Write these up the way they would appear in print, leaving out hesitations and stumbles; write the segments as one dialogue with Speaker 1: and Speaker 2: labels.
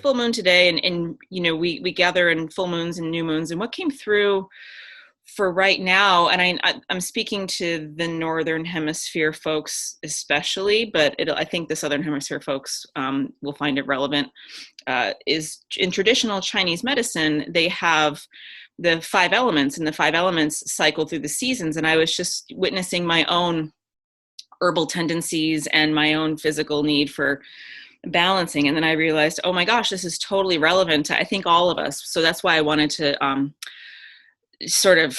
Speaker 1: full moon today, and we gather in full moons and new moons, and what came through for right now, and I'm speaking to the Northern Hemisphere folks especially, but I think the Southern Hemisphere folks will find it relevant, is in traditional Chinese medicine, they have the five elements, and the five elements cycle through the seasons. And I was just witnessing my own herbal tendencies and my own physical need for balancing. And then I realized, oh my gosh, this is totally relevant to, I think, all of us. So that's why I wanted to sort of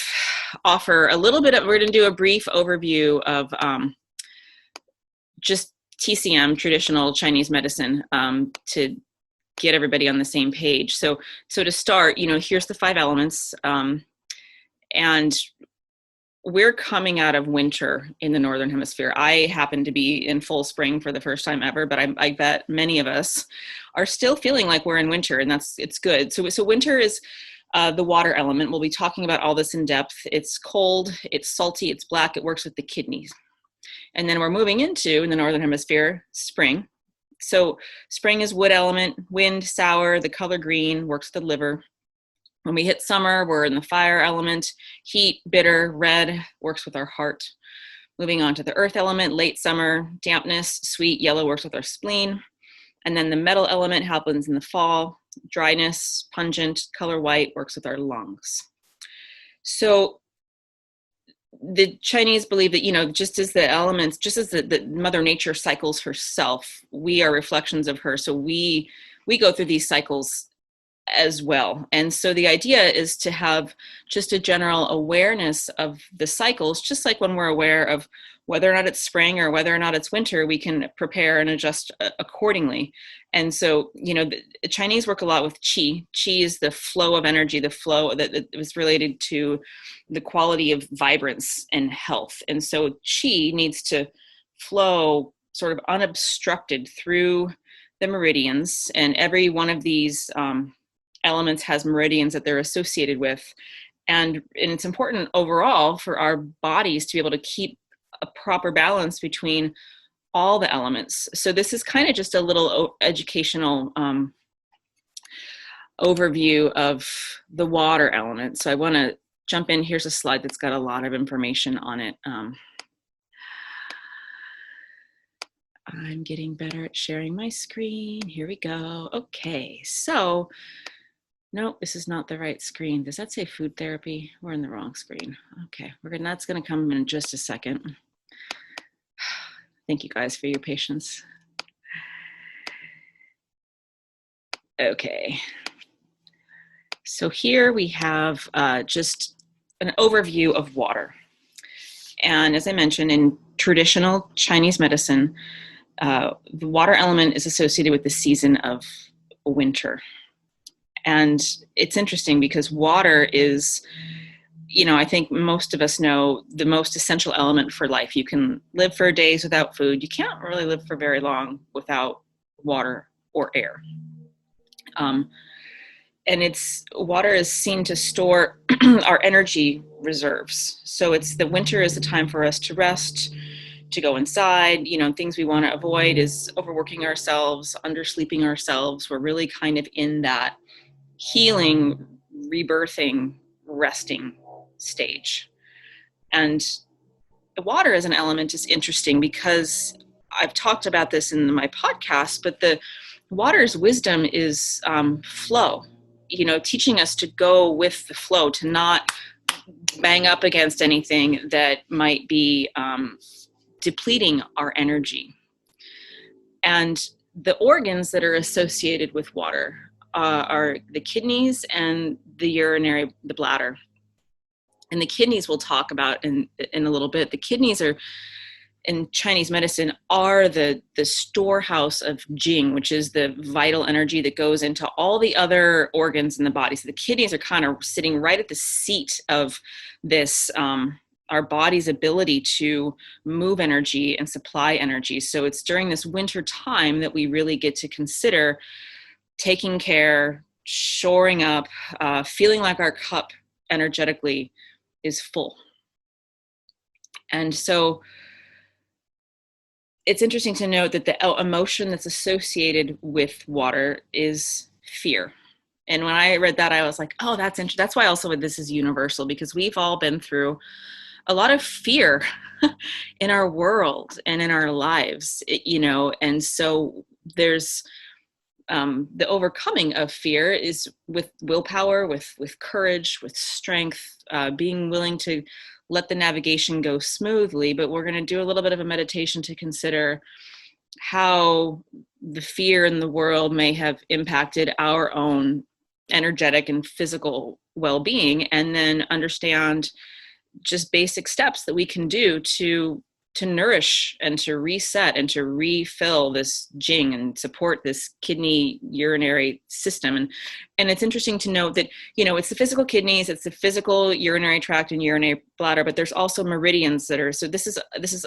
Speaker 1: offer a little bit of, we're going to do a brief overview of just TCM, traditional Chinese medicine, to get everybody on the same page. So to start, here's the five elements. And we're coming out of winter in the Northern Hemisphere. I happen to be in full spring for the first time ever, but I bet many of us are still feeling like we're in winter, and it's good. So winter is the water element. We'll be talking about all this in depth. It's cold, it's salty, it's black, it works with the kidneys. And then we're moving into, in the Northern Hemisphere, spring. So spring is wood element, wind, sour, the color green, works the liver. When we hit summer, we're in the fire element, heat, bitter, red, works with our heart. Moving on to the earth element, late summer, dampness, sweet, yellow, works with our spleen. And then the metal element happens in the fall, dryness, pungent, color white, works with our lungs. So the Chinese believe that, just as the elements, just as the Mother Nature cycles herself, we are reflections of her. So we go through these cycles as well. And so the idea is to have just a general awareness of the cycles, just like when we're aware of whether or not it's spring or whether or not it's winter, we can prepare and adjust accordingly. And so, the Chinese work a lot with qi. Qi is the flow of energy, the flow that was related to the quality of vibrance and health. And so qi needs to flow sort of unobstructed through the meridians, and every one of these elements has meridians that they're associated with. And it's important overall for our bodies to be able to keep a proper balance between all the elements. So this is kind of just a little educational overview of the water element. So I want to jump in. Here's a slide that's got a lot of information on it. I'm getting better at sharing my screen. Here we go. Okay, so no, this is not the right screen. Does that say food therapy? We're in the wrong screen. Okay, that's gonna come in just a second. Thank you guys for your patience. Okay, so here we have just an overview of water. And as I mentioned, in traditional Chinese medicine, the water element is associated with the season of winter. And it's interesting because water is, I think most of us know, the most essential element for life. You can live for days without food. You can't really live for very long without water or air. And water is seen to store our energy reserves. So the winter is the time for us to rest, to go inside. Things we want to avoid is overworking ourselves, undersleeping ourselves. We're really kind of in that healing, rebirthing, resting stage. And the water as an element is interesting because I've talked about this in my podcast, but the water's wisdom is flow, teaching us to go with the flow, to not bang up against anything that might be depleting our energy. And the organs that are associated with water are the kidneys and the bladder. And the kidneys we'll talk about in a little bit. The kidneys are, in Chinese medicine, are the storehouse of Jing, which is the vital energy that goes into all the other organs in the body. So the kidneys are kind of sitting right at the seat of this, our body's ability to move energy and supply energy. So it's during this winter time that we really get to consider taking care, shoring up, feeling like our cup energetically is full. And so it's interesting to note that the emotion that's associated with water is fear. And when I read that, I was like, oh, that's interesting. That's why also this is universal, because we've all been through a lot of fear in our world and in our lives, and so there's the overcoming of fear is with willpower, with courage, with strength, being willing to let the navigation go smoothly. But we're going to do a little bit of a meditation to consider how the fear in the world may have impacted our own energetic and physical well-being, and then understand just basic steps that we can do to nourish and to reset and to refill this jing and support this kidney urinary system. And it's interesting to note that, it's the physical kidneys, it's the physical urinary tract and urinary bladder, but there's also meridians that are, so this is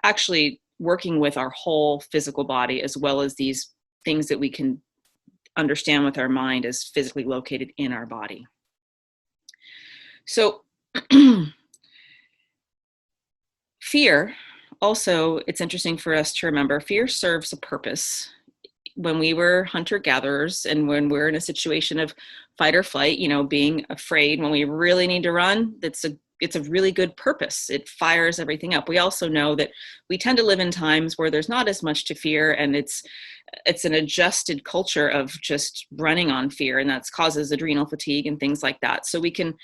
Speaker 1: actually working with our whole physical body, as well as these things that we can understand with our mind as physically located in our body. So fear, also, it's interesting for us to remember, fear serves a purpose. When we were hunter-gatherers and when we're in a situation of fight or flight, being afraid, when we really need to run, it's a really good purpose. It fires everything up. We also know that we tend to live in times where there's not as much to fear, and it's an adjusted culture of just running on fear, and that causes adrenal fatigue and things like that. So we can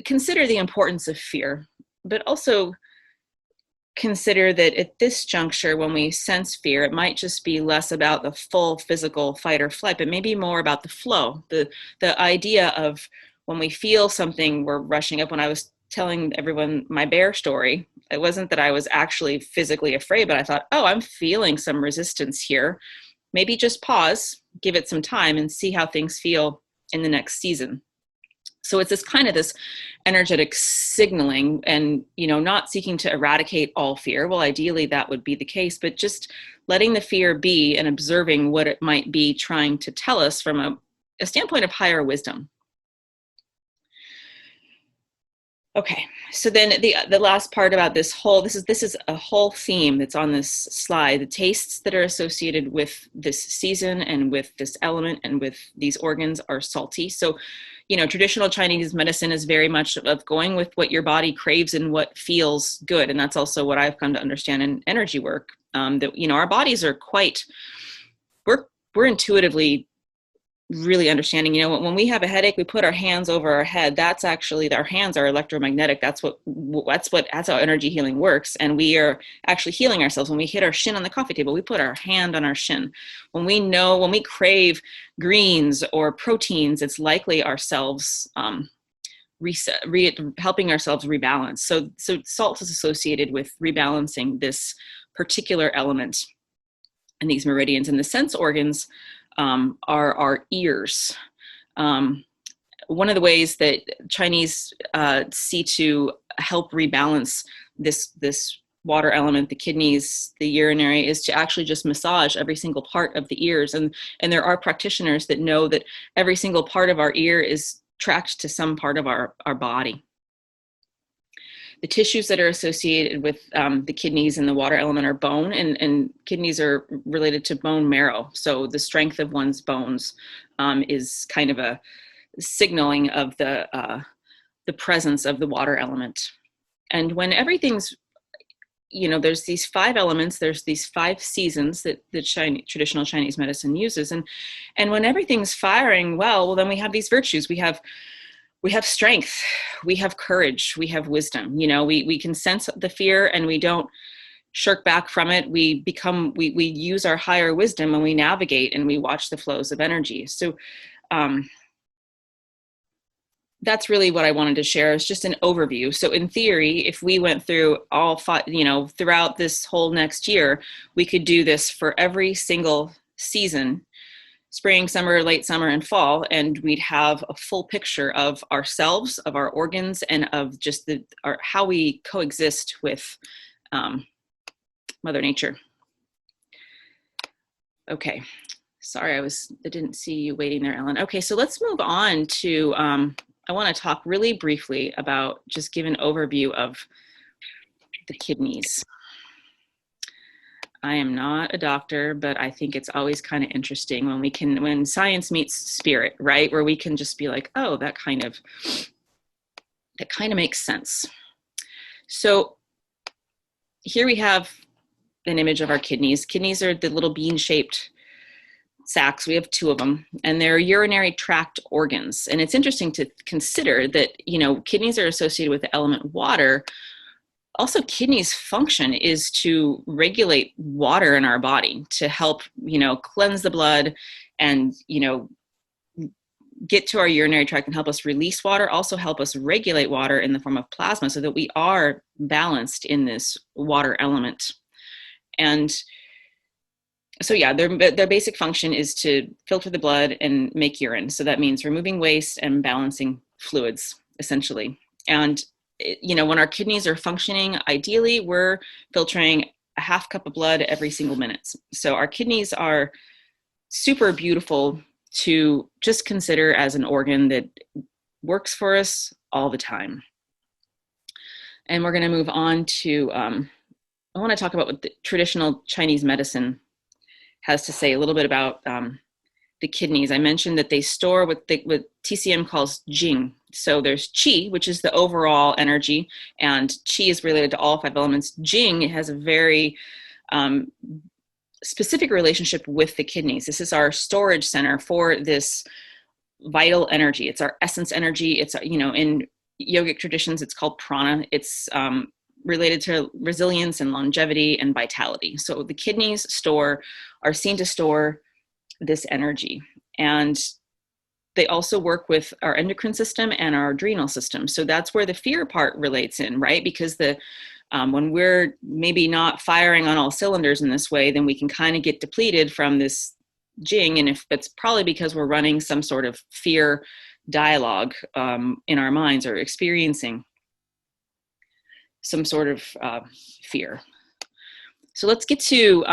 Speaker 1: consider the importance of fear, but also consider that at this juncture, when we sense fear, it might just be less about the full physical fight or flight, but maybe more about the flow, the idea of when we feel something, we're rushing up. When I was telling everyone my bear story, it wasn't that I was actually physically afraid, but I thought, oh, I'm feeling some resistance here. Maybe just pause, give it some time, and see how things feel in the next season. So it's this energetic signaling, and, not seeking to eradicate all fear. Well, ideally that would be the case, but just letting the fear be and observing what it might be trying to tell us from a standpoint of higher wisdom. Okay, so then the last part about this is a whole theme that's on this slide. The tastes that are associated with this season and with this element and with these organs are salty. So, traditional Chinese medicine is very much of going with what your body craves and what feels good. And that's also what I've come to understand in energy work, that, our bodies are we're intuitively really understanding, when we have a headache, we put our hands over our head. That's actually, our hands are electromagnetic. That's how energy healing works. And we are actually healing ourselves. When we hit our shin on the coffee table, we put our hand on our shin. When we crave greens or proteins, it's likely ourselves helping ourselves rebalance. So salt is associated with rebalancing this particular element and these meridians. And the sense organs are our ears. One of the ways that Chinese see to help rebalance this water element, the kidneys, the urinary, is to actually just massage every single part of the ears. And there are practitioners that know that every single part of our ear is tracked to some part of our body. The tissues that are associated with the kidneys and the water element are bone, and kidneys are related to bone marrow. So the strength of one's bones is kind of a signaling of the presence of the water element. And when everything's, there's these 5 elements, there's these 5 seasons that the traditional Chinese medicine uses. And when everything's firing well, then we have these virtues. We have strength, we have courage, we have wisdom. We can sense the fear and we don't shirk back from it. We use our higher wisdom and we navigate and we watch the flows of energy. So that's really what I wanted to share, is just an overview. So in theory, if we went through all 5, throughout this whole next year, we could do this for every single season, spring, summer, late summer, and fall, and we'd have a full picture of ourselves, of our organs, and of just how we coexist with Mother Nature. Okay, sorry, I didn't see you waiting there, Ellen. Okay, so let's move on to, I want to talk really briefly about, just give an overview of the kidneys. I am not a doctor, but I think it's always kind of interesting when science meets spirit, right? Where we can just be like, oh, that kind of makes sense. So here we have an image of our kidneys. Kidneys are the little bean-shaped sacs. We have two of them, and they're urinary tract organs. And it's interesting to consider that, kidneys are associated with the element water. Also, kidneys' function is to regulate water in our body, to help, cleanse the blood and, get to our urinary tract and help us release water, also help us regulate water in the form of plasma so that we are balanced in this water element. And so yeah, their basic function is to filter the blood and make urine. So that means removing waste and balancing fluids, essentially. And when our kidneys are functioning, ideally, we're filtering a half cup of blood every single minute. So our kidneys are super beautiful to just consider as an organ that works for us all the time. And we're going to move on to, I want to talk about what the traditional Chinese medicine has to say a little bit about the kidneys. I mentioned that they store what TCM calls Jing. So there's Qi, which is the overall energy, and Qi is related to all 5 elements. Jing has a very specific relationship with the kidneys. This is our storage center for this vital energy. It's our essence energy. It's, in yogic traditions, it's called prana. It's related to resilience and longevity and vitality. So the kidneys are seen to store this energy. And they also work with our endocrine system and our adrenal system. So that's where the fear part relates in, right? Because when we're maybe not firing on all cylinders in this way, then we can kind of get depleted from this Jing. And if it's probably because we're running some sort of fear dialogue in our minds or experiencing some sort of fear. So let's get to,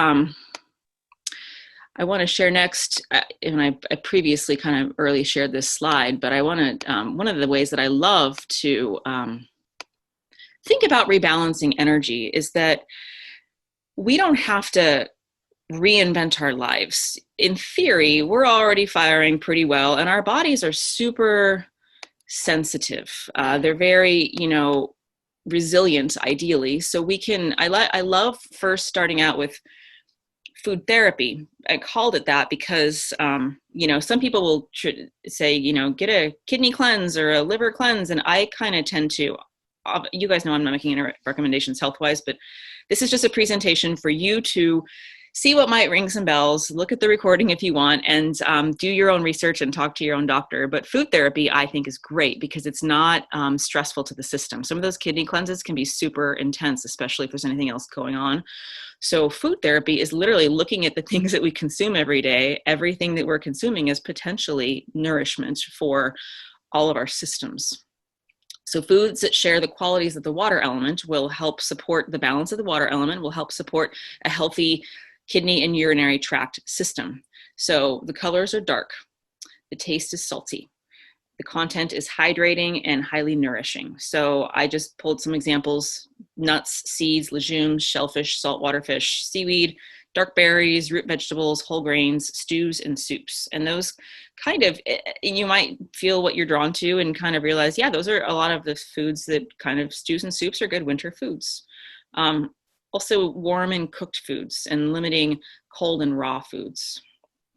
Speaker 1: I want to share next, and I previously kind of early shared this slide, but I want to, one of the ways that I love to think about rebalancing energy is that we don't have to reinvent our lives. In theory, we're already firing pretty well, and our bodies are super sensitive. They're very, resilient, ideally. So we can, I love first starting out with food therapy. I called it that because, some people will say, get a kidney cleanse or a liver cleanse. And I kind of tend to, you guys know I'm not making any recommendations health-wise, but this is just a presentation for you to see what might ring some bells, look at the recording if you want, and do your own research and talk to your own doctor. But food therapy, I think, is great because it's not stressful to the system. Some of those kidney cleanses can be super intense, especially if there's anything else going on. So food therapy is literally looking at the things that we consume every day. Everything that we're consuming is potentially nourishment for all of our systems. So foods that share the qualities of the water element will help support the balance of the water element, will help support a healthy kidney and urinary tract system. So the colors are dark. The taste is salty. The content is hydrating and highly nourishing. So I just pulled some examples: nuts, seeds, legumes, shellfish, saltwater fish, seaweed, dark berries, root vegetables, whole grains, stews, and soups. And those kind of, you might feel what you're drawn to and kind of realize, yeah, those are a lot of the foods that kind of stews and soups are good winter foods. Also warm and cooked foods and limiting cold and raw foods.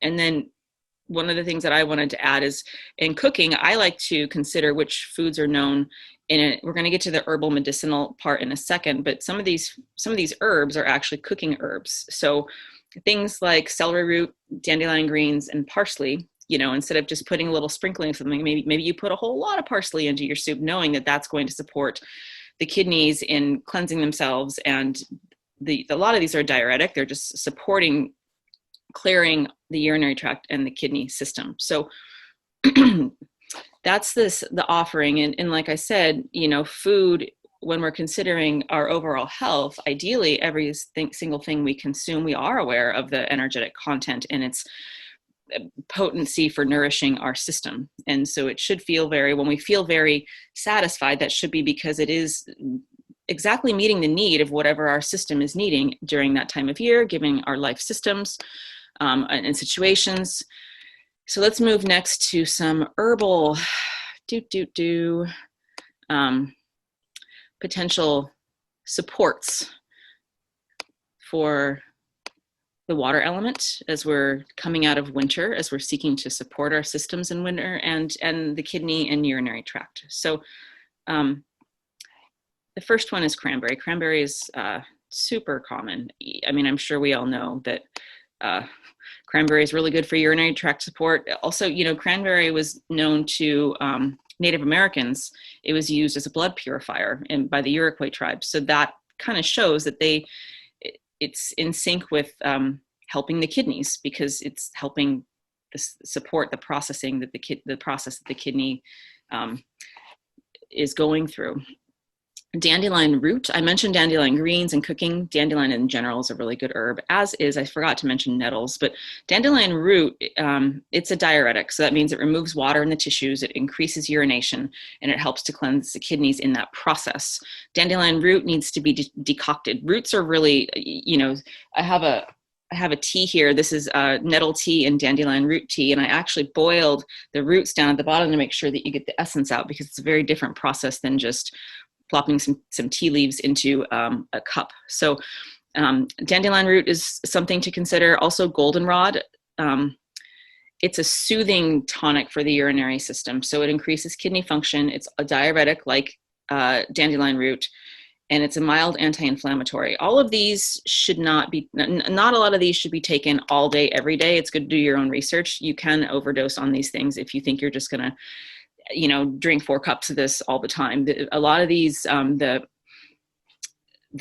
Speaker 1: And then one of the things that I wanted to add is in cooking, I like to consider which foods are known in it. We're going to get to the herbal medicinal part in a second, but some of these herbs are actually cooking herbs. So things like celery root, dandelion greens, and parsley, instead of just putting a little sprinkling of something, maybe you put a whole lot of parsley into your soup, knowing that that's going to support the kidneys in cleansing themselves. And a lot of these are diuretic. They're just supporting clearing the urinary tract and the kidney system. So that's the offering. And like I said, food, when we're considering our overall health, ideally every single thing we consume, we are aware of the energetic content and its potency for nourishing our system. And so it should feel when we feel very satisfied, that should be because it is exactly meeting the need of whatever our system is needing during that time of year, given our life systems and situations. So let's move next to some herbal potential supports for the water element as we're coming out of winter, as we're seeking to support our systems in winter, and the kidney and urinary tract. So the first one is cranberry. Cranberry is super common. I mean, I'm sure we all know that cranberry is really good for urinary tract support. Also, you know, cranberry was known to Native Americans. It was used as a blood purifier by the Iroquois tribe. So that kind of shows that it's in sync with helping the kidneys, because it's helping support the processing that the process that the kidney is going through. Dandelion root. I mentioned dandelion greens and cooking. Dandelion in general is a really good herb, as is, I forgot to mention nettles, but dandelion root, it's a diuretic. So that means it removes water in the tissues, it increases urination, and it helps to cleanse the kidneys in that process. Dandelion root needs to be decocted. Roots are really, you know, I have a tea here. This is nettle tea and dandelion root tea. And I actually boiled the roots down at the bottom to make sure that you get the essence out, because it's a very different process than just plopping some tea leaves into a cup. So dandelion root is something to consider. Also goldenrod. It's a soothing tonic for the urinary system. So it increases kidney function. It's a diuretic like dandelion root, and it's a mild anti-inflammatory. All of these should not a lot of these should be taken all day, every day. It's good to do your own research. You can overdose on these things if you think you're just gonna, you know, drink 4 cups of this all the time. A lot of these, the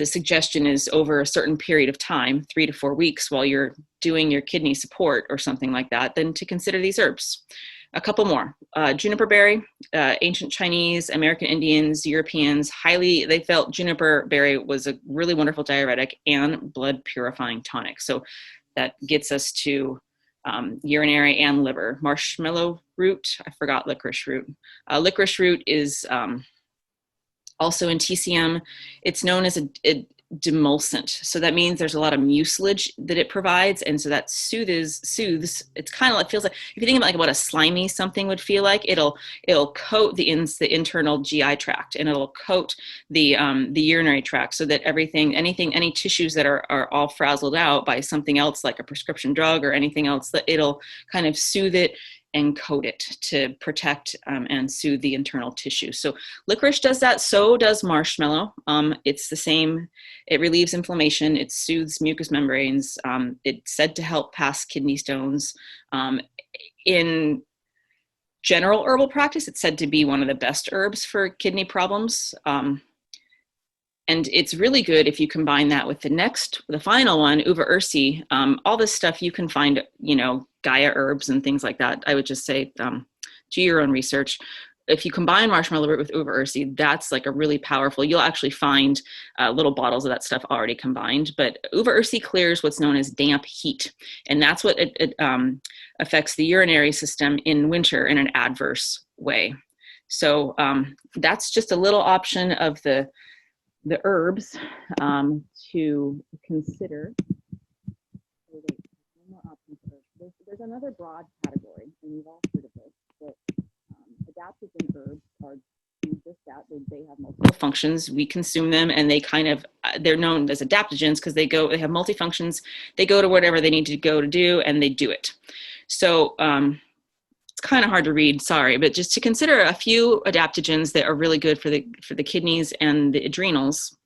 Speaker 1: suggestion is over a certain period of time, 3 to 4 weeks, while you're doing your kidney support or something like that, then to consider these herbs. A couple more. Juniper berry. Ancient Chinese, American Indians, Europeans, they felt juniper berry was a really wonderful diuretic and blood purifying tonic. So that gets us to urinary and liver. Marshmallow root. I forgot licorice root. Licorice root is also in TCM. It's known as a demulcent. So that means there's a lot of mucilage that it provides. And so that soothes. It's kind of like, feels like, if you think about like what a slimy something would feel like, it'll coat the internal GI tract, and it'll coat the urinary tract, so that any tissues that are all frazzled out by something else like a prescription drug or anything else, that it'll kind of soothe it and coat it to protect and soothe the internal tissue. So licorice does that, so does marshmallow. It's the same, it relieves inflammation, it soothes mucous membranes, it's said to help pass kidney stones. In general herbal practice, it's said to be one of the best herbs for kidney problems. And it's really good if you combine that with the final one, uva ursi. All this stuff you can find, you know, Gaia herbs and things like that. I would just say, do your own research. If you combine marshmallow root with uva ursi, that's like a really powerful, you'll actually find little bottles of that stuff already combined. But uva ursi clears what's known as damp heat. And that's what it affects the urinary system in winter in an adverse way. So that's just a little option of the herbs to consider. There's another broad category, and you've all heard of this, but adaptogen herbs are just that. They have multiple functions. We consume them, and they're known as adaptogens because they have multifunctions. They go to whatever they need to go to do, and they do it. So it's kind of hard to read, sorry, but just to consider a few adaptogens that are really good for the kidneys and the adrenals.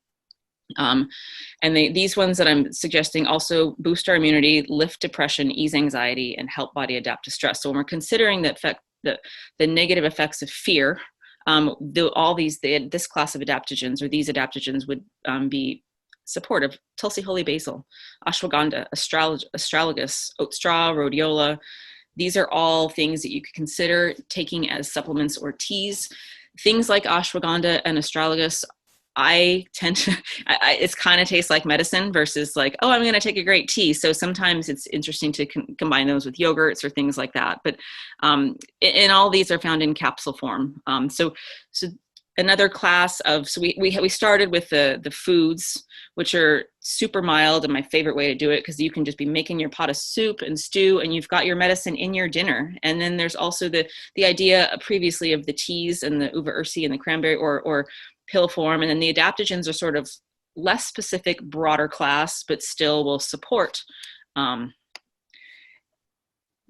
Speaker 1: And these ones that I'm suggesting also boost our immunity, lift depression, ease anxiety, and help body adapt to stress. So when we're considering the negative effects of fear, this class of adaptogens, or these adaptogens, would be supportive. Tulsi holy basil, ashwagandha, astragalus, oat straw, rhodiola. These are all things that you could consider taking as supplements or teas. Things like ashwagandha and astragalus, it kind of tastes like medicine versus like, oh, I'm going to take a great tea. So sometimes it's interesting to combine those with yogurts or things like that. But and all these are found in capsule form. So another class of, so we started with the foods, which are super mild, and my favorite way to do it, because you can just be making your pot of soup and stew and you've got your medicine in your dinner. And then there's also the idea previously of the teas and the uva ursi and the cranberry or pill form. And then the adaptogens are sort of less specific, broader class, but still will support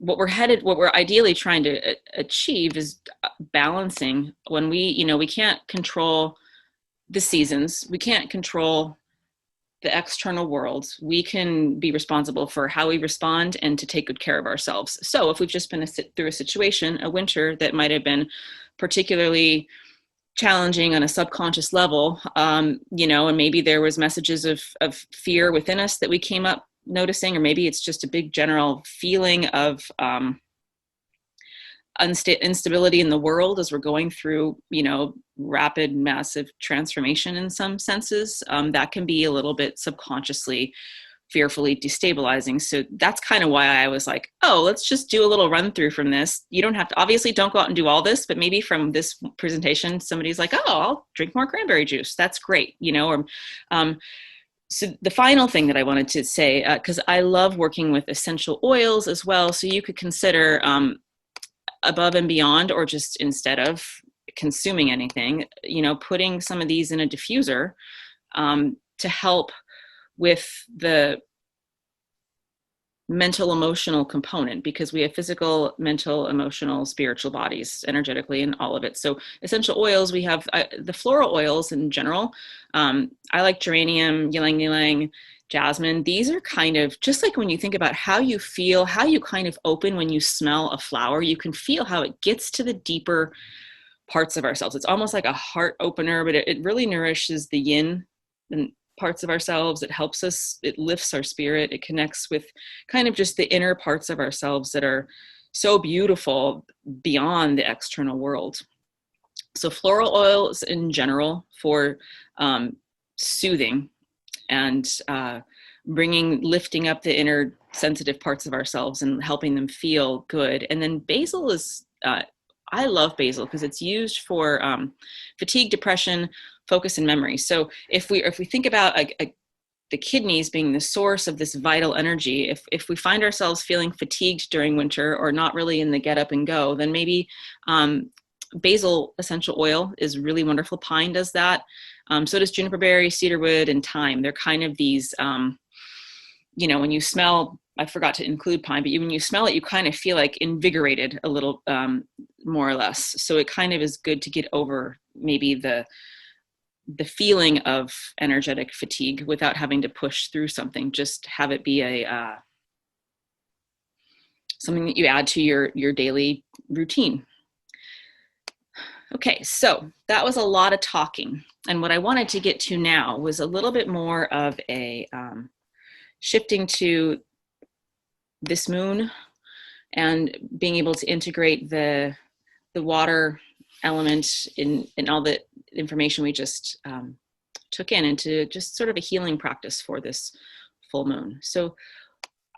Speaker 1: what we're ideally trying to achieve is balancing. When we can't control the seasons, we can't control the external world. We can be responsible for how we respond and to take good care of ourselves. So if we've just been through a situation, a winter that might have been particularly challenging on a subconscious level, and maybe there was messages of fear within us that we came up noticing, or maybe it's just a big general feeling of instability in the world as we're going through, rapid, massive transformation in some senses. That can be a little bit subconsciously, fearfully destabilizing. So that's kind of why I was like, oh, let's just do a little run through from this. You don't have to, obviously don't go out and do all this, but maybe from this presentation, somebody's like, oh, I'll drink more cranberry juice. That's great. So the final thing that I wanted to say, because I love working with essential oils as well. So you could consider above and beyond, or just instead of consuming anything, putting some of these in a diffuser to help with the mental emotional component, because we have physical, mental, emotional, spiritual bodies energetically and all of it. So essential oils, we have the floral oils in general. I like geranium, ylang ylang, jasmine. These are kind of just like when you think about how you feel, how you kind of open when you smell a flower, you can feel how it gets to the deeper parts of ourselves. It's almost like a heart opener, but it really nourishes the yin and parts of ourselves. It helps us, it lifts our spirit. It connects with kind of just the inner parts of ourselves that are so beautiful beyond the external world. So floral oils in general for soothing and lifting up the inner sensitive parts of ourselves and helping them feel good. And then basil is, I love basil because it's used for fatigue, depression, focus, and memory. So if we think about the kidneys being the source of this vital energy, if we find ourselves feeling fatigued during winter or not really in the get up and go, then maybe basil essential oil is really wonderful. Pine does that. So does juniper berry, cedarwood, and thyme. They're kind of these, when you smell, I forgot to include pine, but when you smell it, you kind of feel like invigorated a little, more or less. So it kind of is good to get over maybe the feeling of energetic fatigue without having to push through something. Just have it be something that you add to your daily routine. Okay, so that was a lot of talking. And what I wanted to get to now was a little bit more of a shifting to this moon and being able to integrate the water element in all the information we just took in into just sort of a healing practice for this full moon. So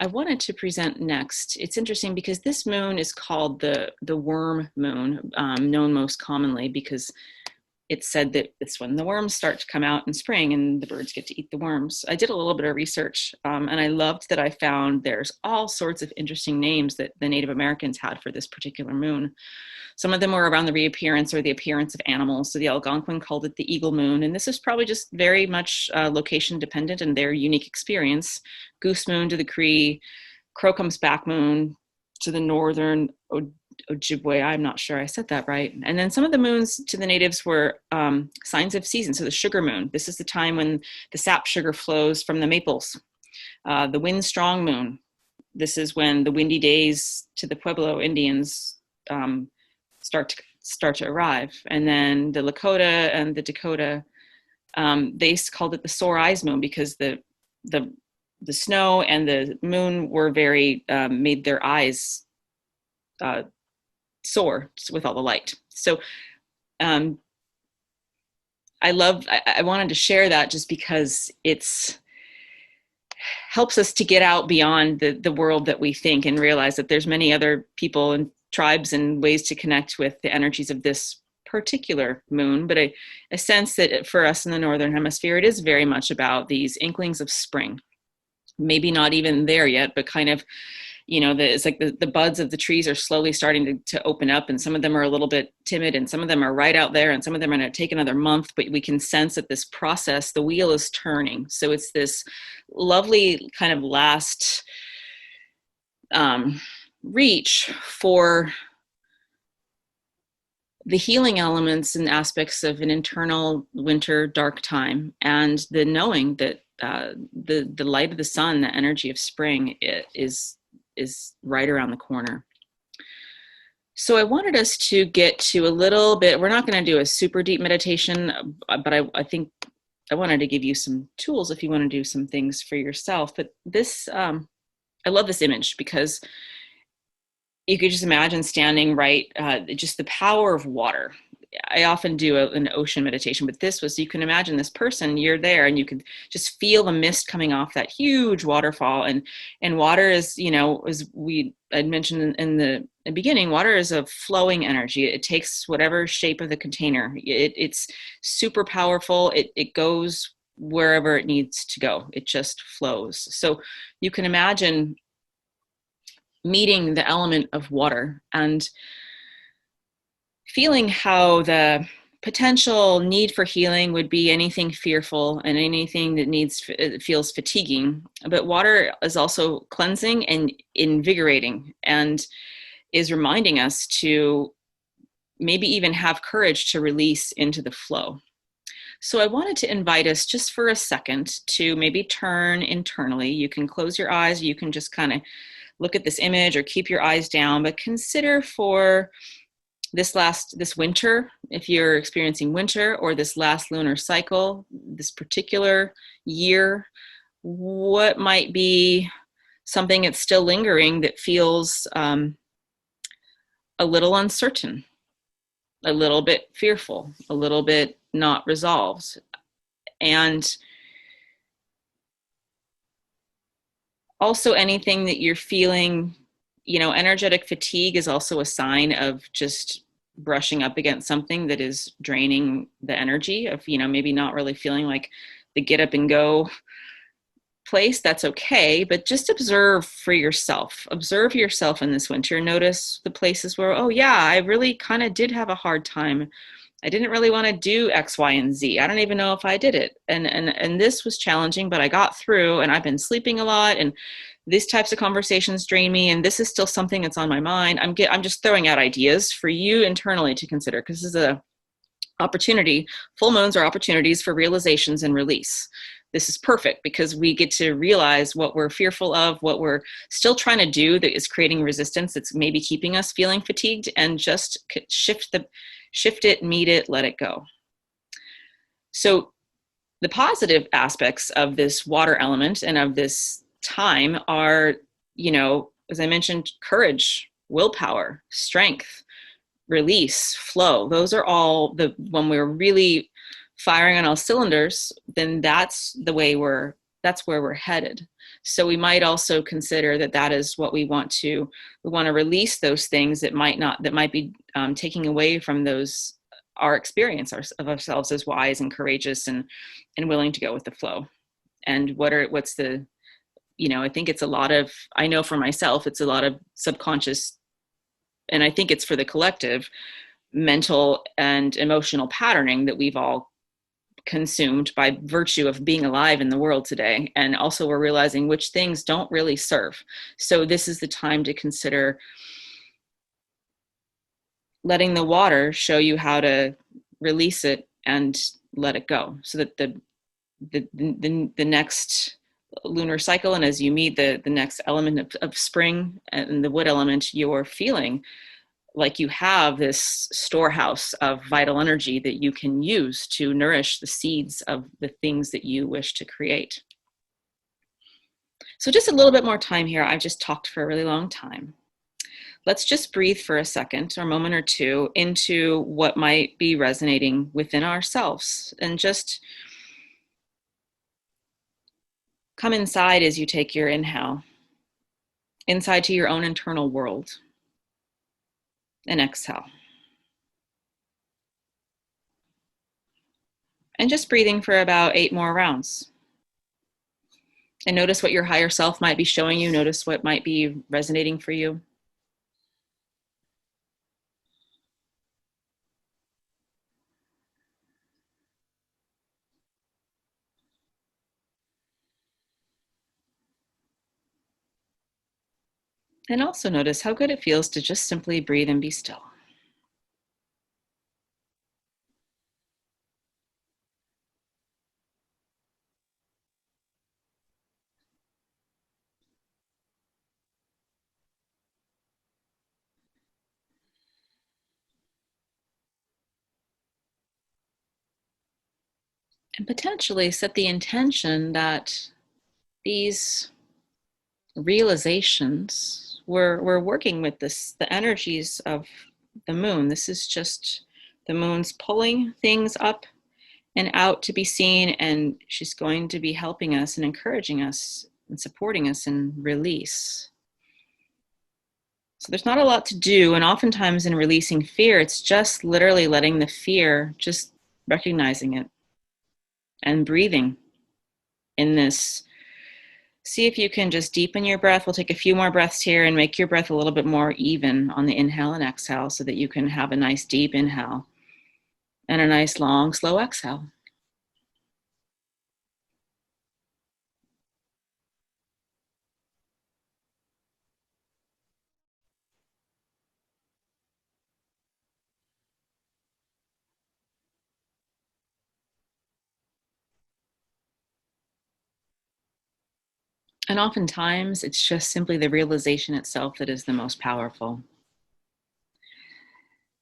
Speaker 1: I wanted to present next. It's interesting because this moon is called the worm moon, known most commonly because it's said that it's when the worms start to come out in spring and the birds get to eat the worms. I did a little bit of research and I loved that I found there's all sorts of interesting names that the Native Americans had for this particular moon. Some of them were around the reappearance or the appearance of animals. So the Algonquin called it the eagle moon. And this is probably just very much location dependent and their unique experience. Goose moon to the Cree, Crocom's back moon to the northern Ojibwe. I'm not sure I said that right. And then some of the moons to the natives were signs of season. So the sugar moon, this is the time when the sap sugar flows from the maples. The wind strong moon, this is when the windy days to the Pueblo Indians start to arrive. And then the Lakota and the Dakota, they called it the sore eyes moon because the snow and the moon were very made their eyes sore with all the light. So I wanted to share that just because it's helps us to get out beyond the world that we think and realize that there's many other people and tribes and ways to connect with the energies of this particular moon, but a sense that for us in the Northern Hemisphere, it is very much about these inklings of spring. Maybe not even there yet, but kind of, it's like the buds of the trees are slowly starting to open up, and some of them are a little bit timid, and some of them are right out there, and some of them are going to take another month, but we can sense that this process, the wheel is turning. So it's this lovely kind of last reach for the healing elements and aspects of an internal winter dark time, and the knowing that the light of the sun, the energy of spring, is right around the corner. So I wanted us to get to a little bit, we're not going to do a super deep meditation, but I think I wanted to give you some tools if you want to do some things for yourself. But this, I love this image because you could just imagine standing just the power of water. I often do an ocean meditation, but this was, you can imagine this person, you're there and you can just feel the mist coming off that huge waterfall. And water is, as I'd mentioned in the beginning, water is a flowing energy. It takes whatever shape of the container. It's super powerful. It goes wherever it needs to go. It just flows. So you can imagine meeting the element of water and feeling how the potential need for healing would be anything fearful and anything that feels fatiguing. But water is also cleansing and invigorating, and is reminding us to maybe even have courage to release into the flow. So I wanted to invite us just for a second to maybe turn internally. You can close your eyes, you can just kind of look at this image or keep your eyes down, but consider for this winter, if you're experiencing winter, or this last lunar cycle, this particular year, what might be something that's still lingering that feels a little uncertain, a little bit fearful, a little bit not resolved. And also anything that you're feeling, energetic fatigue is also a sign of just brushing up against something that is draining the energy of, maybe not really feeling like the get up and go place. That's okay, but just observe for yourself. Observe yourself in this winter. Notice the places where, oh yeah, I really kind of did have a hard time. I didn't really want to do X, Y, and Z. I don't even know if I did it. And this was challenging, but I got through, and I've been sleeping a lot, and these types of conversations drain me, and this is still something that's on my mind. I'm just throwing out ideas for you internally to consider, because this is a opportunity. Full moons are opportunities for realizations and release. This is perfect because we get to realize what we're fearful of, what we're still trying to do that is creating resistance, that's maybe keeping us feeling fatigued, and just shift it, meet it, let it go. So the positive aspects of this water element and of this time are, as I mentioned, courage, willpower, strength, release, flow. Those are all when we're really firing on all cylinders, then that's where we're headed. So we might also consider that is what we want to release those things that might be taking away from our experience of ourselves as wise and courageous and willing to go with the flow. And what's the, I think it's a lot of, I know for myself, it's a lot of subconscious, and I think it's for the collective, mental and emotional patterning that we've all consumed by virtue of being alive in the world today. And also we're realizing which things don't really serve. So this is the time to consider letting the water show you how to release it and let it go, so that the next lunar cycle, and as you meet the next element of spring and the wood element, you're feeling like you have this storehouse of vital energy that you can use to nourish the seeds of the things that you wish to create. So just a little bit more time here. I've just talked for a really long time. Let's just breathe for a second or a moment or two into what might be resonating within ourselves, and just come inside as you take your inhale, inside to your own internal world, and exhale. And just breathing for about 8 more rounds. And notice what your higher self might be showing you. Notice what might be resonating for you. And also notice how good it feels to just simply breathe and be still. And potentially set the intention that these realizations, we're working with the energies of the moon. This is just the moon's pulling things up and out to be seen, and she's going to be helping us and encouraging us and supporting us in release. So there's not a lot to do, and oftentimes in releasing fear, it's just literally letting the fear, just recognizing it and breathing in this. See if you can just deepen your breath. We'll take a few more breaths here and make your breath a little bit more even on the inhale and exhale so that you can have a nice deep inhale and a nice long, slow exhale. And oftentimes, it's just simply the realization itself that is the most powerful.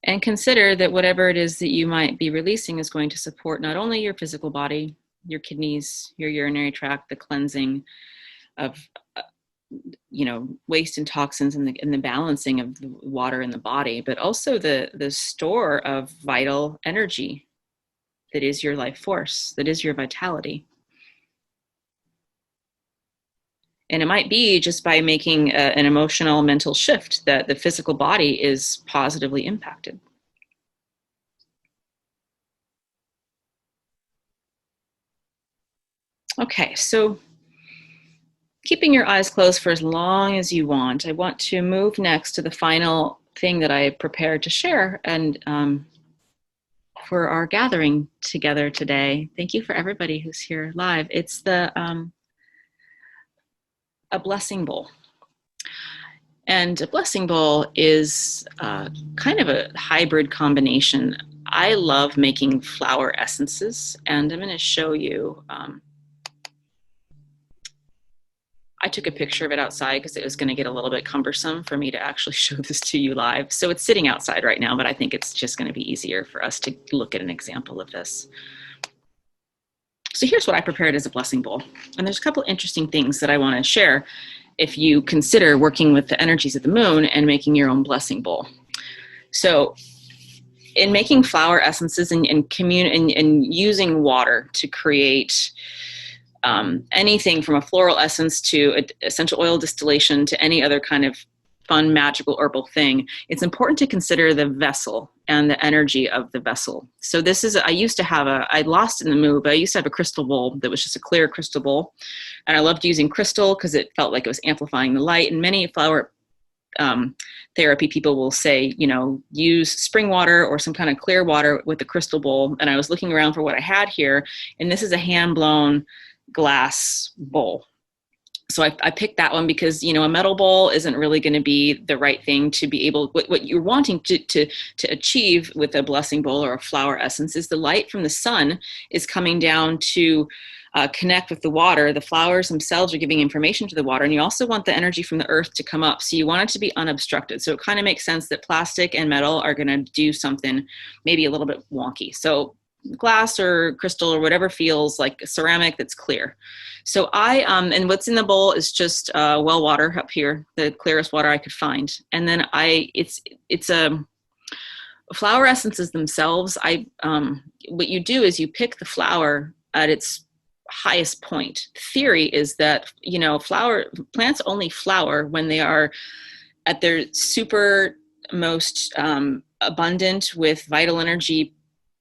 Speaker 1: And consider that whatever it is that you might be releasing is going to support not only your physical body, your kidneys, your urinary tract, the cleansing of waste and toxins, and the balancing of the water in the body, but also the store of vital energy that is your life force, that is your vitality. And it might be just by making an emotional, mental shift that the physical body is positively impacted. Okay, so keeping your eyes closed for as long as you want, I want to move next to the final thing that I prepared to share. And for our gathering together today, thank you for everybody who's here live. It's a blessing bowl. And a blessing bowl is kind of a hybrid combination. I love making flower essences, and I'm going to show you. I took a picture of it outside because it was going to get a little bit cumbersome for me to actually show this to you live. So it's sitting outside right now, but I think it's just going to be easier for us to look at an example of this. So here's what I prepared as a blessing bowl. And there's a couple interesting things that I want to share if you consider working with the energies of the moon and making your own blessing bowl. So in making flower essences and using water to create anything from a floral essence to essential oil distillation to any other kind of fun, magical, herbal thing, it's important to consider the vessel and the energy of the vessel. So this is, I lost in the move, but I used to have a crystal bowl that was just a clear crystal bowl. And I loved using crystal because it felt like it was amplifying the light. And many flower therapy people will say, use spring water or some kind of clear water with the crystal bowl. And I was looking around for what I had here. And this is a hand-blown glass bowl. So I picked that one because, a metal bowl isn't really going to be the right thing to be able, what you're wanting to achieve with a blessing bowl or a flower essence is the light from the sun is coming down to connect with the water. The flowers themselves are giving information to the water. And you also want the energy from the earth to come up. So you want it to be unobstructed. So it kind of makes sense that plastic and metal are going to do something maybe a little bit wonky. So glass or crystal or whatever feels like ceramic that's clear. So and what's in the bowl is just well water up here, the clearest water I could find. And then it's flower essences themselves. What you do is you pick the flower at its highest point. The theory is that, plants only flower when they are at their super most abundant with vital energy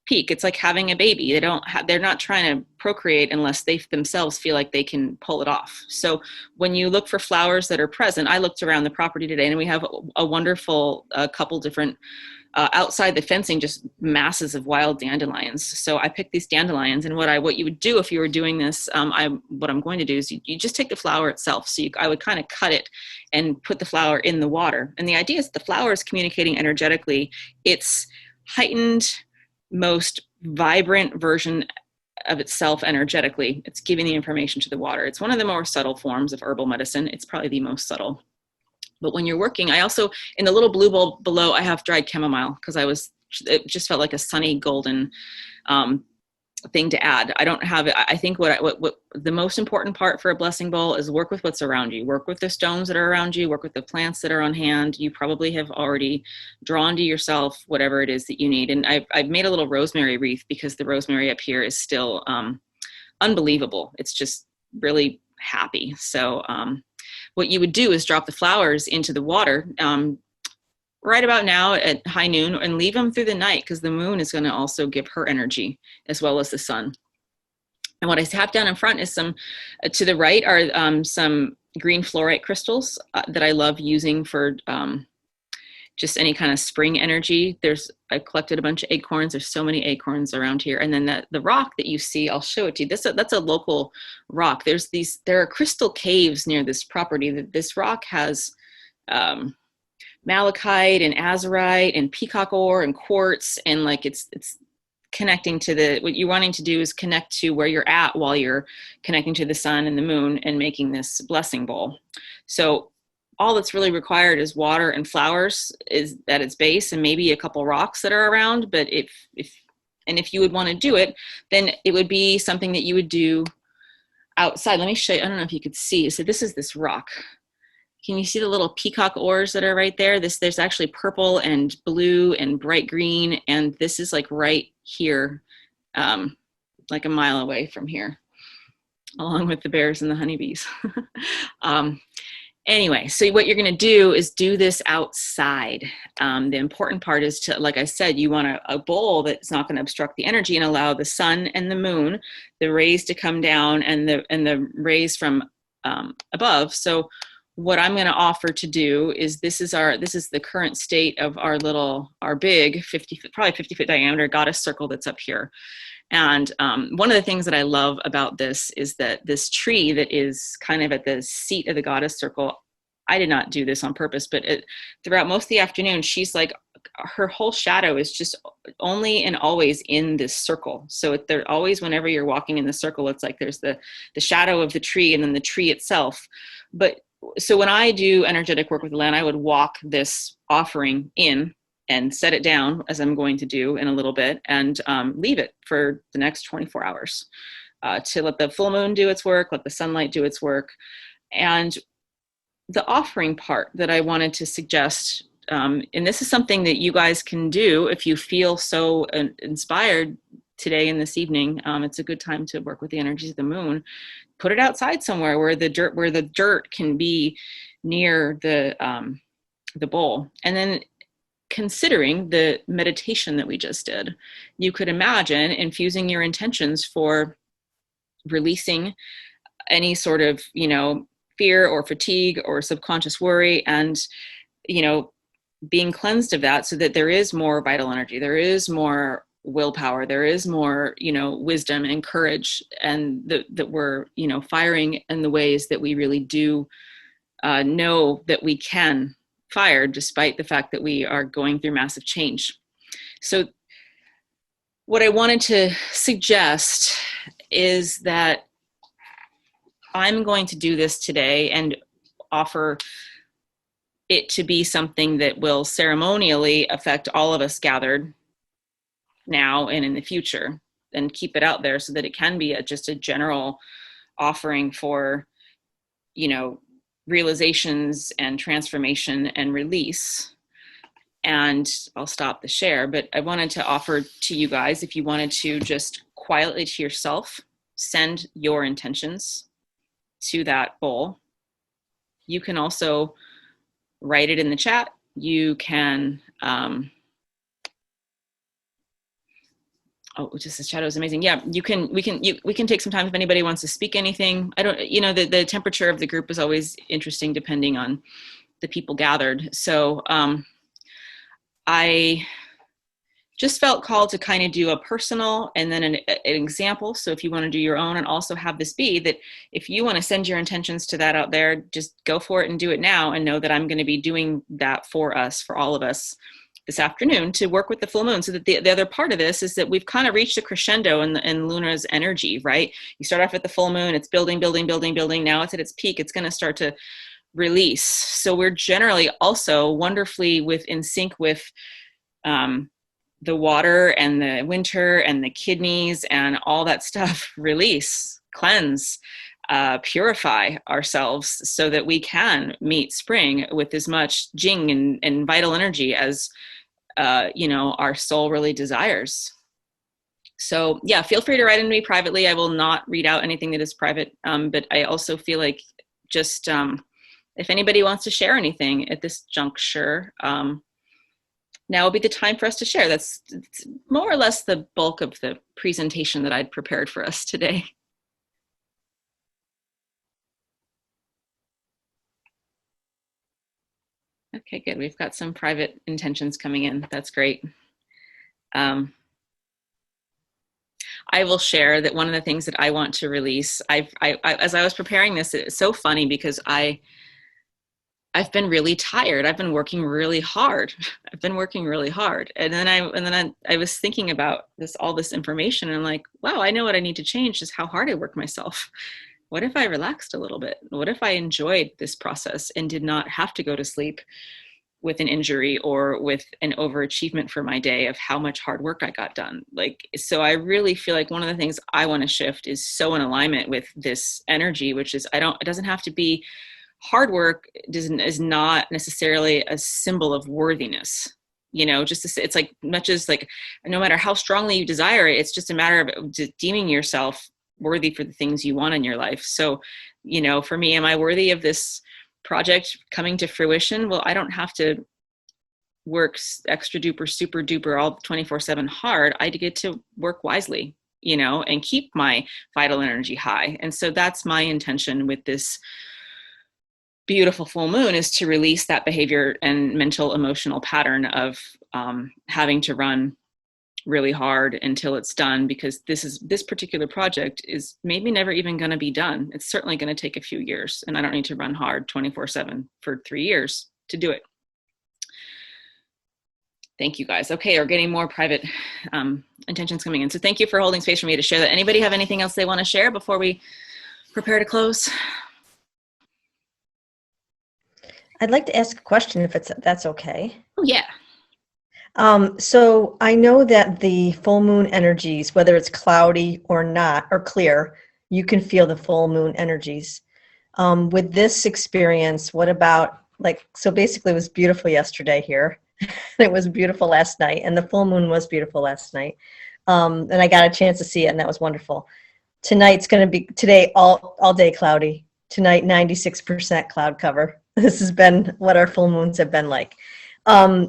Speaker 1: peak. It's like having a baby. They're not trying to procreate unless they themselves feel like they can pull it off. So when you look for flowers that are present, I looked around the property today and we have a wonderful couple different outside the fencing, just masses of wild dandelions. So I picked these dandelions, and what you would do if you were doing this, what I'm going to do is you just take the flower itself. So I would kind of cut it and put the flower in the water. And the idea is the flower is communicating energetically its heightened, most vibrant version of itself energetically. It's giving the information to the water. It's one of the more subtle forms of herbal medicine. It's probably the most subtle. But when you're working, I also, in the little blue bowl below, I have dried chamomile because it just felt like a sunny golden thing to add. I don't have it. I think what the most important part for a blessing bowl is work with what's around you. Work with the stones that are around you. Work with the plants that are on hand. You probably have already drawn to yourself whatever it is that you need. And I've made a little rosemary wreath because the rosemary up here is still unbelievable. It's just really happy. So what you would do is drop the flowers into the water right about now at high noon and leave them through the night, because the moon is going to also give her energy as well as the sun. And what I have down in front is to the right are some green fluorite crystals that I love using for just any kind of spring energy. I collected a bunch of acorns. There's so many acorns around here. And then the rock that you see, I'll show it to you. That's a local rock. There are crystal caves near this property. This rock has malachite and azurite and peacock ore and quartz, and like it's connecting to what you're wanting to do is connect to where you're at while you're connecting to the sun and the moon and making this blessing bowl. So all that's really required is water and flowers is at its base, and maybe a couple rocks that are around. But if you would want to do it, then it would be something that you would do outside. Let me show you. I don't know if you could see. So this is this rock. Can you see the little peacock ores that are right there? There's actually purple and blue and bright green, and this is like right here, like a mile away from here, along with the bears and the honeybees. Anyway, so what you're going to do is do this outside. The important part is to, like I said, you want a bowl that's not going to obstruct the energy and allow the sun and the moon, the rays to come down and the rays from above. So what I'm going to offer to do is this is the current state of our big 50 foot diameter goddess circle that's up here. And one of the things that I love about this is that this tree that is kind of at the seat of the goddess circle, I did not do this on purpose, but throughout most of the afternoon, she's like, her whole shadow is just only and always in this circle. So they're always, whenever you're walking in the circle, it's like there's the shadow of the tree and then the tree itself. But so when I do energetic work with the land, I would walk this offering in and set it down, as I'm going to do in a little bit, and leave it for the next 24 hours to let the full moon do its work, let the sunlight do its work. And the offering part that I wanted to suggest, and this is something that you guys can do if you feel so inspired today and this evening. It's a good time to work with the energies of the moon. Put it outside somewhere where the dirt can be near the bowl. And then, considering the meditation that we just did, you could imagine infusing your intentions for releasing any sort of, fear or fatigue or subconscious worry, and, being cleansed of that so that there is more vital energy, there is more willpower, there is more, wisdom and courage, and that we're, firing in the ways that we really do know that we can fire, despite the fact that we are going through massive change. So what I wanted to suggest is that I'm going to do this today and offer it to be something that will ceremonially affect all of us gathered now and in the future, and keep it out there so that it can be just a general offering for, realizations and transformation and release. And I'll stop the share, but I wanted to offer to you guys, if you wanted to just quietly to yourself, send your intentions to that bowl. You can also write it in the chat. You can Oh, just the shadow is amazing. Yeah, we can take some time if anybody wants to speak anything. I don't, the temperature of the group is always interesting depending on the people gathered. So I just felt called to kind of do a personal and then an example. So if you want to do your own, and also have this be that if you want to send your intentions to that out there, just go for it and do it now, and know that I'm going to be doing that for us, for all of us this afternoon, to work with the full moon. So that the other part of this is that we've kind of reached a crescendo in Luna's energy, right? You start off at the full moon, it's building, building, building, building. Now it's at its peak. It's going to start to release. So we're generally also wonderfully in sync with the water and the winter and the kidneys and all that stuff. Release, cleanse, purify ourselves so that we can meet spring with as much jing and vital energy as our soul really desires. So yeah, feel free to write into me privately. I will not read out anything that is private, but I also feel like just if anybody wants to share anything at this juncture, now will be the time for us to share. That's more or less the bulk of the presentation that I'd prepared for us today. Okay, good. We've got some private intentions coming in. That's great. I will share that one of the things that I want to release, as I was preparing this, it's so funny because I've been really tired. I've been working really hard. And then I was thinking about all this information, and I'm like, wow, I know what I need to change is how hard I work myself. What if I relaxed a little bit? What if I enjoyed this process and did not have to go to sleep with an injury or with an overachievement for my day of how much hard work I got done? So I really feel like one of the things I want to shift is so in alignment with this energy, which is, it doesn't have to be hard work. Is not necessarily a symbol of worthiness. It's like much as like, no matter how strongly you desire it, it's just a matter of deeming yourself worthy for the things you want in your life. So, for me, am I worthy of this project coming to fruition? Well, I don't have to work extra duper, super duper, all 24/7 hard. I get to work wisely, and keep my vital energy high. And so that's my intention with this beautiful full moon, is to release that behavior and mental emotional pattern of having to run really hard until it's done, because this particular project is maybe never even going to be done. It's certainly going to take a few years, and I don't need to run hard 24/7 for 3 years to do it. Thank you, guys. Okay, we're getting more private intentions coming in. So thank you for holding space for me to share that. Anybody have anything else they want to share before we prepare to close?
Speaker 2: I'd like to ask a question if that's okay.
Speaker 1: Oh, yeah.
Speaker 2: So I know that the full moon energies, whether it's cloudy or not, or clear, you can feel the full moon energies. With this experience, what about, so basically it was beautiful yesterday here. It was beautiful last night, and the full moon was beautiful last night. And I got a chance to see it, and that was wonderful. Tonight's going to be, today, all day cloudy. Tonight, 96% cloud cover. This has been what our full moons have been like.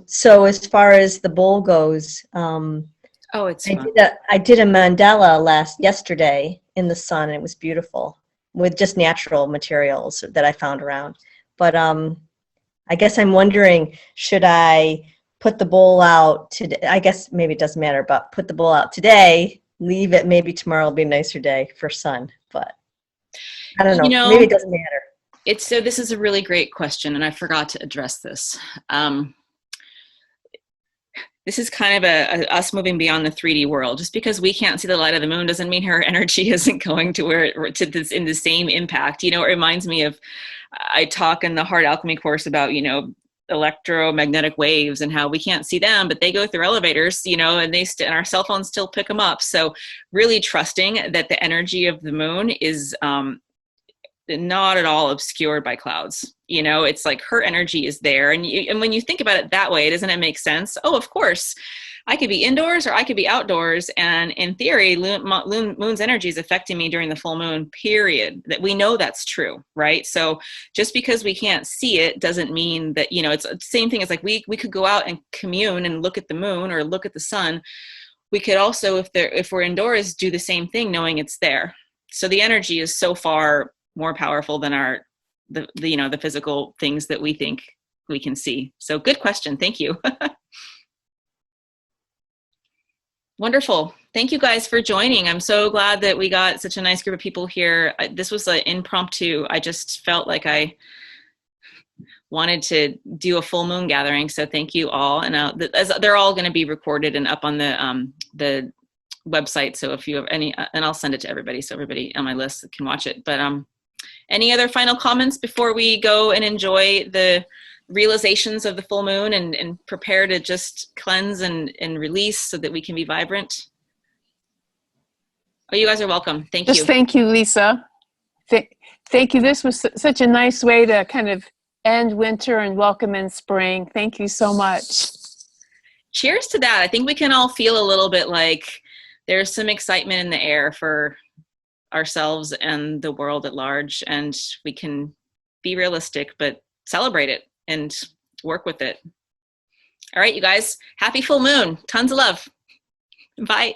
Speaker 2: So as far as the bowl goes,
Speaker 1: it's fun.
Speaker 2: I did a mandala yesterday in the sun, and it was beautiful with just natural materials that I found around. But I guess I'm wondering, should I put the bowl out today? I guess maybe it doesn't matter, but put the bowl out today, leave it, maybe tomorrow will be a nicer day for sun, but I don't know. Maybe it doesn't matter.
Speaker 1: So this is a really great question, and I forgot to address this. This is kind of us moving beyond the 3D world. Just because we can't see the light of the moon doesn't mean her energy isn't going to in the same impact. It reminds me of, I talk in the Heart Alchemy course about, electromagnetic waves and how we can't see them, but they go through elevators, and and our cell phones still pick them up. So really trusting that the energy of the moon is not at all obscured by clouds. It's like her energy is there. And when you think about it that way, doesn't it make sense? Oh, of course, I could be indoors or I could be outdoors. And in theory, moon's energy is affecting me during the full moon, period. That we know that's true, right? So just because we can't see it doesn't mean that, it's the same thing as like we could go out and commune and look at the moon or look at the sun we could also, if we're indoors, do the same thing, knowing it's there. So the energy is so far more powerful than the physical things that we think we can see. So good question. Thank you. Wonderful. Thank you guys for joining. I'm so glad that we got such a nice group of people here. This was an impromptu. I just felt like I wanted to do a full moon gathering. So thank you all. And they're all going to be recorded and up on the website. So if you have any, and I'll send it to everybody, so everybody on my list can watch it. But any other final comments before we go and enjoy the realizations of the full moon and prepare to just cleanse and release so that we can be vibrant? Oh, you guys are welcome. Thank you.
Speaker 3: Just thank you, Lisa. Thank you. This was such a nice way to kind of end winter and welcome in spring. Thank you so much.
Speaker 1: Cheers to that. I think we can all feel a little bit like there's some excitement in the air for ourselves and the world at large, and we can be realistic, but celebrate it and work with it. All right, you guys, happy full moon. Tons of love. Bye.